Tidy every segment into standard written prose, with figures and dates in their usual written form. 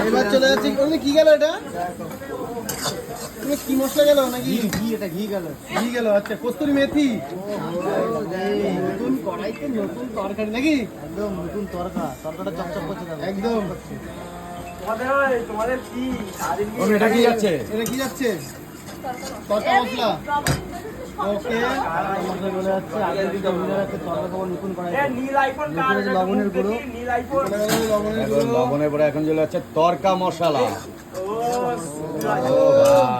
এবার চলে যাচ্ছি। কি গেল এটা? কি মশলা গেল নাকি? ঘি, এটা ঘি গেল। ঘি গেল, আচ্ছা। কস্তুরি মেথি, নতুন কড়াইতে নতুন তরকারি নাকি? একদম নতুন তরকাটা চকচক করছে একদম। তোমাদের কি এটা কি যাচ্ছে? এটা কি যাচ্ছে? তরকা মশলা। ওকে, মশলা চলে যাচ্ছে। আগে দিকে মিলে রাখতে তরকা খাবার নতুন কড়াই। লবণের গুঁড়ো, লবণের পরে এখন চলে যাচ্ছে তরকা মশলা। ও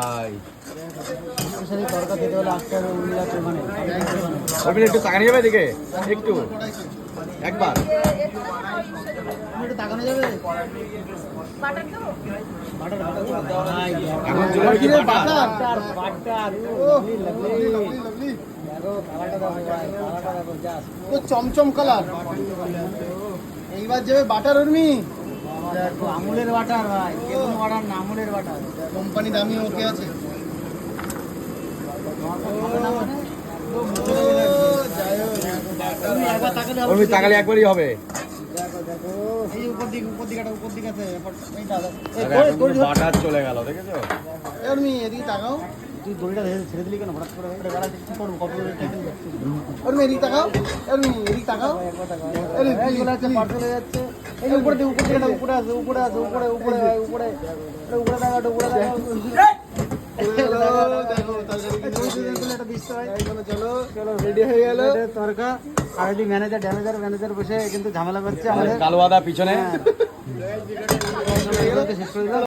ভাই, তরকা খেতে হলে আসতে হবে উল্লাতে। ওখানে একটু তাকানো যাবে এদিকে একটু, একবার একটু তাকানো যাবে। এখন চলে কি বাটার। চমচম কালার। এইবার যাবে বাটার। উর্মি, আমুলের বাটার ভাই, কেমন বাটার না, আমুলের বাটার। কোম্পানি দামি ওকে আছে। তাকালে একবারই হবে। উপর দিক আছে। বাটার চলে গেল, দেখেছো? এদিকে তাকাও। তুই দড়িটা ছেড়ে দিলি কেন হঠাৎ করে? কি করবো? কত এদিকে তাকাও। এদিকে তাকাও। চলে যাচ্ছে। এই উপরে উপরে আছে, উপরে আছে, উপরে উপরে উপরে উপরে তাকাও, উপরে তাকাও। চলো রেডি হয়ে গেল তরকা। আর যদি ম্যানেজার বসে কিন্তু ঝামেলা করছে আমাদের। কালো আদা পিছনে শেষ করে দিলাম।